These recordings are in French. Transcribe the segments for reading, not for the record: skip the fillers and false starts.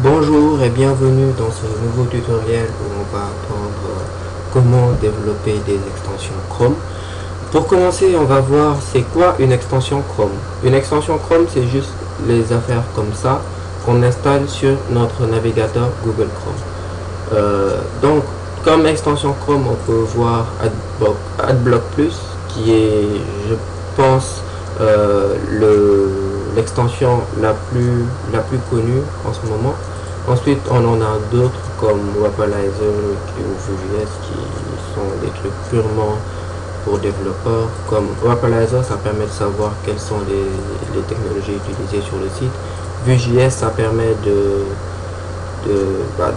Bonjour et bienvenue dans ce nouveau tutoriel où on va apprendre comment développer des extensions Chrome. Pour commencer, on va voir c'est quoi une extension Chrome. Une extension Chrome, c'est juste les affaires comme ça qu'on installe sur notre navigateur Google Chrome. Donc, comme extension Chrome, on peut voir AdBlock Plus, qui est, je pense, l'extension la plus connue en ce moment. Ensuite, on en a d'autres comme Wapalizer ou Vue.js qui sont des trucs purement pour développeurs. Comme Wapalizer, ça permet de savoir quelles sont les technologies utilisées sur le site. Vue.js, ça permet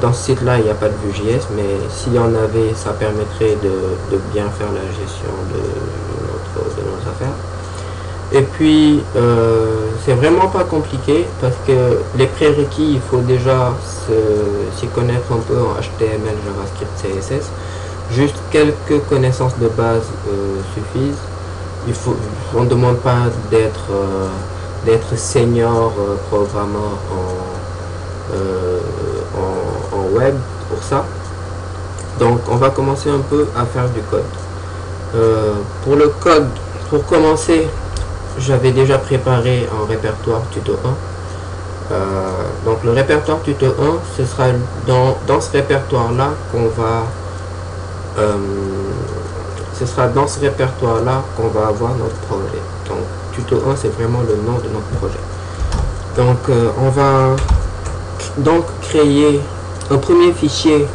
dans ce site-là, il n'y a pas de Vue.js, mais s'il y en avait, ça permettrait de bien faire la gestion de nos affaires. Et puis, c'est vraiment pas compliqué parce que les prérequis, il faut déjà s'y connaître un peu en HTML, JavaScript, CSS. Juste quelques connaissances de base suffisent. On ne demande pas d'être senior programmeur en web pour ça. Donc, on va commencer un peu à faire du code. Pour le code, pour commencer, j'avais déjà préparé un répertoire tuto 1. Donc le répertoire tuto 1, ce sera dans ce répertoire là qu'on va avoir notre projet. Donc tuto 1, c'est vraiment le nom de notre projet. Donc on va donc créer un premier fichier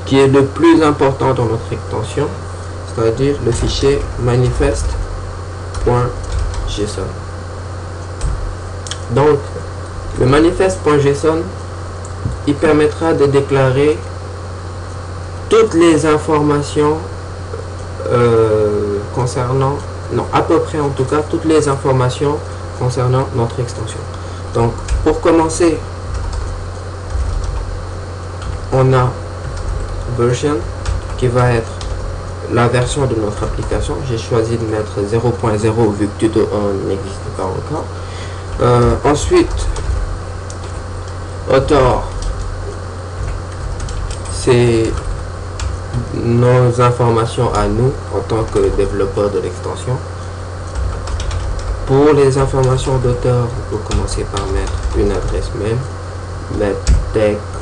qui est le plus important dans notre extension, c'est-à-dire le fichier manifest.json. Donc le manifest.json, il permettra de déclarer toutes les informations à peu près en tout cas, toutes les informations concernant notre extension. Donc pour commencer, on a version qui va être la version de notre application. J'ai choisi de mettre 0.0 vu que tuto 1 n'existe pas encore. Ensuite, author, c'est nos informations à nous en tant que développeur de l'extension. Pour les informations d'auteur, on peut commencer par mettre une adresse mail, mettre tech@dev.xyz.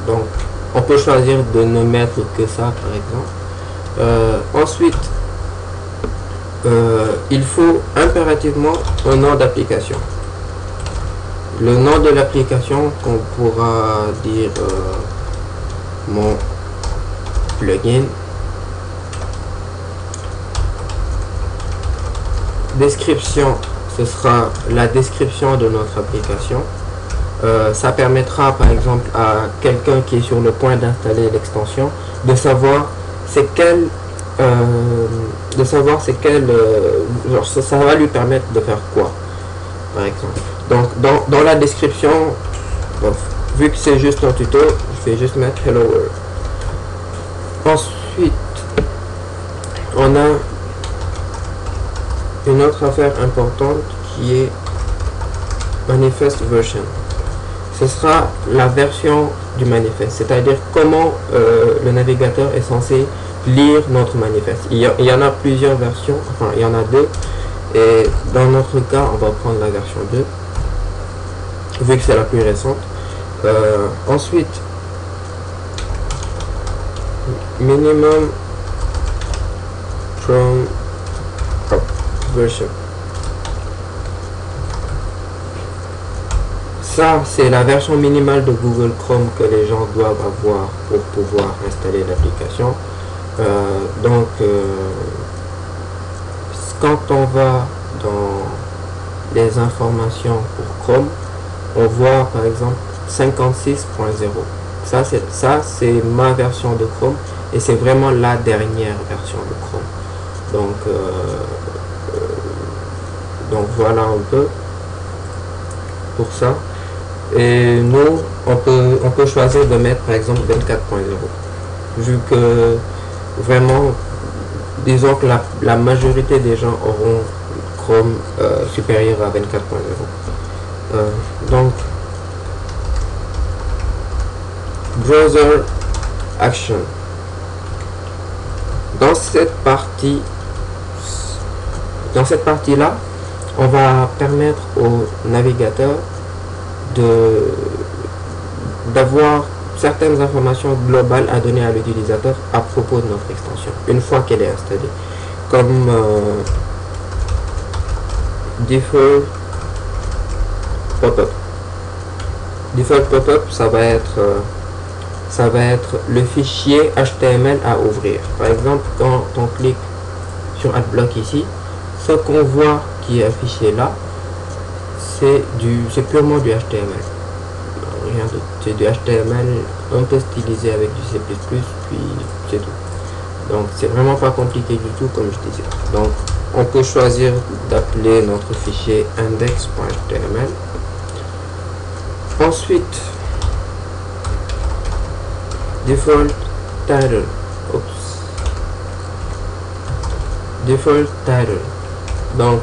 Donc on peut choisir de ne mettre que ça par exemple. Ensuite, il faut impérativement un nom d'application. Le nom de l'application qu'on pourra dire mon plugin. Description, ce sera la description de notre application. Ça permettra par exemple à quelqu'un qui est sur le point d'installer l'extension de savoir c'est quel ça va lui permettre de faire quoi par exemple. Donc dans la description, vu que c'est juste un tuto, je vais juste mettre hello world. Ensuite, on a une autre affaire importante qui est manifest version. Ce sera la version du manifeste, c'est-à-dire comment le navigateur est censé lire notre manifeste. Il y en a plusieurs versions, enfin il y en a deux, et dans notre cas on va prendre la version 2 vu que c'est la plus récente. Ensuite, minimum from version. Ça, c'est la version minimale de Google Chrome que les gens doivent avoir pour pouvoir installer l'application. Quand on va dans les informations pour Chrome, on voit par exemple 56.0. Ça c'est ma version de Chrome et c'est vraiment la dernière version de Chrome. Donc voilà un peu pour ça. Et nous, on peut choisir de mettre par exemple 24.0 vu que vraiment disons que la majorité des gens auront Chrome supérieur à 24.0. Donc browser action, dans cette partie là, on va permettre au navigateur d'avoir certaines informations globales à donner à l'utilisateur à propos de notre extension une fois qu'elle est installée, comme default pop-up. Default pop-up, ça va être le fichier HTML à ouvrir. Par exemple, quand on clique sur AdBlock ici, ce qu'on voit qui est affiché là, c'est purement du HTML. Rien d'autre. C'est du HTML un peu stylisé avec du C++, puis c'est tout. Donc c'est vraiment pas compliqué du tout, comme je disais. Donc on peut choisir d'appeler notre fichier index.html. Ensuite, default title. Default title. Donc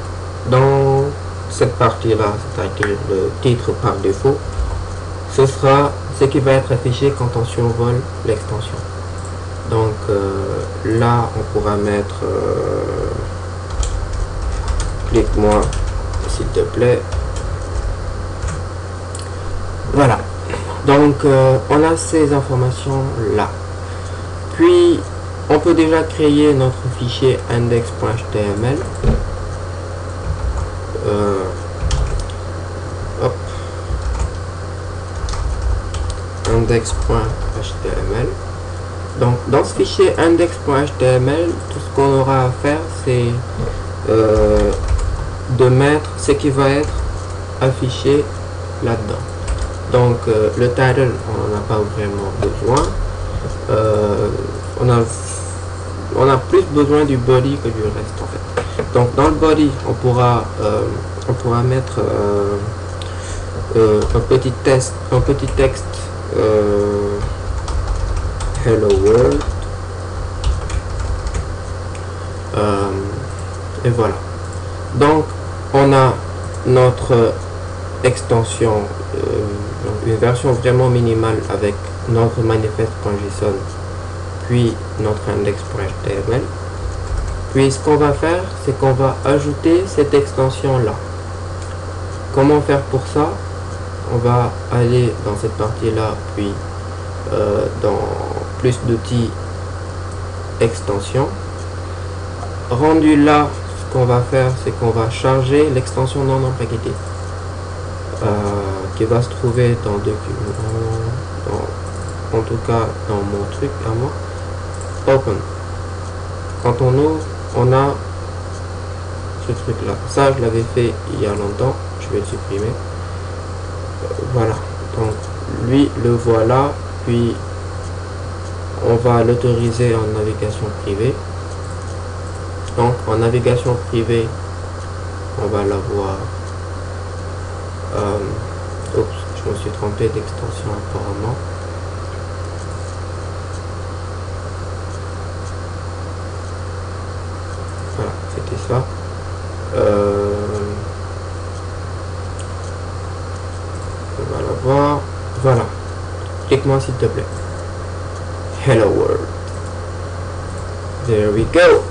dans cette partie là, c'est-à-dire le titre par défaut, ce sera ce qui va être affiché quand on survole l'extension. Donc là on pourra mettre clique-moi s'il te plaît. Voilà, donc on a ces informations là. Puis on peut déjà créer notre fichier index.html. Index.html. Donc dans ce fichier index.html, tout ce qu'on aura à faire, c'est de mettre ce qui va être affiché là-dedans. Donc le title, on n'en a pas vraiment besoin. On a plus besoin du body que du reste en fait. Donc dans le body, on pourra mettre un petit texte hello world, et voilà. Donc on a notre extension, une version vraiment minimale avec notre manifeste.json puis notre index.html. Puis ce qu'on va faire, c'est qu'on va ajouter cette extension là. Comment faire pour ça? On va aller dans cette partie là, puis dans plus d'outils, extension. Rendu là, ce qu'on va faire, c'est qu'on va charger l'extension non empaquetée qui va se trouver dans documents, en tout cas dans mon truc à moi, open. Quand on ouvre, on a ce truc là. Ça je l'avais fait il y a longtemps, je vais le supprimer. Voilà, donc lui le voilà, puis on va l'autoriser en navigation privée. Donc en navigation privée, on va l'avoir. Oups, je me suis trompé d'extension apparemment. Voilà, c'était ça. On va la voir. Voilà. Clique-moi s'il te plaît. Hello world. There we go.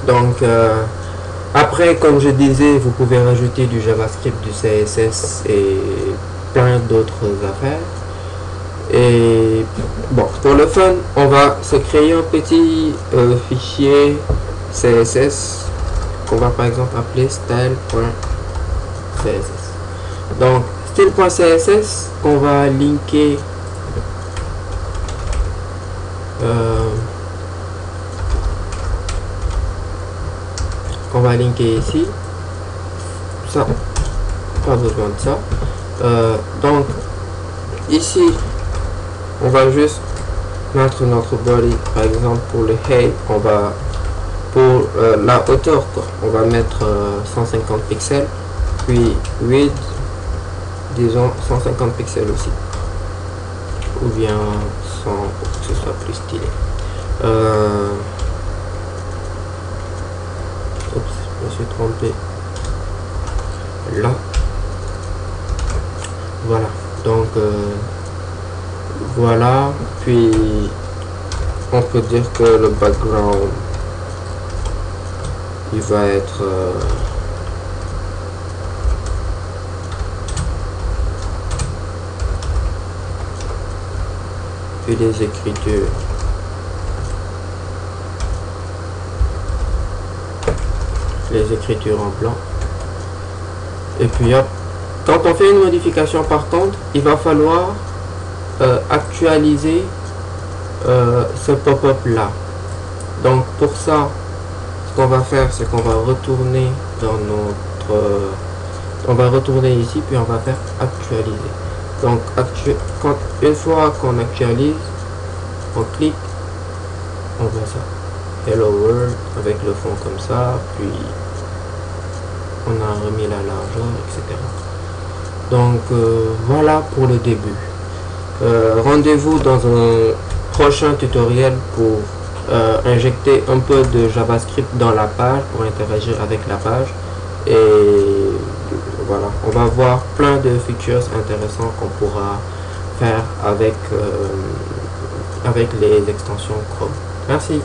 Donc après, comme je disais, vous pouvez rajouter du JavaScript, du CSS et plein d'autres affaires. Et bon, pour le fun, on va se créer un petit fichier CSS qu'on va par exemple appeler style.css. Donc style.css qu'on va linker ici. Ça, pas besoin de ça. Donc ici on va juste mettre notre body. Par exemple pour le height, on va pour la hauteur quoi, on va mettre 150 pixels, puis width disons 150 pixels aussi, ou bien 100 pour que ce soit plus stylé. Oups, je me suis trompé là. Voilà, donc voilà, puis on peut dire que le background il va être puis les écritures en blanc. Et puis hop, quand on fait une modification partante, il va falloir actualiser ce pop-up là. Donc pour ça, ce qu'on va faire, c'est qu'on va retourner dans notre on va retourner ici, puis on va faire actualiser. Donc une fois qu'on actualise, on clique, on voit ça, hello world, avec le fond comme ça, puis on a remis la largeur, etc. Donc voilà pour le début. Rendez-vous dans un prochain tutoriel pour injecter un peu de JavaScript dans la page, pour interagir avec la page. Et voilà, on va voir plein de features intéressantes qu'on pourra faire avec les extensions Chrome. Merci.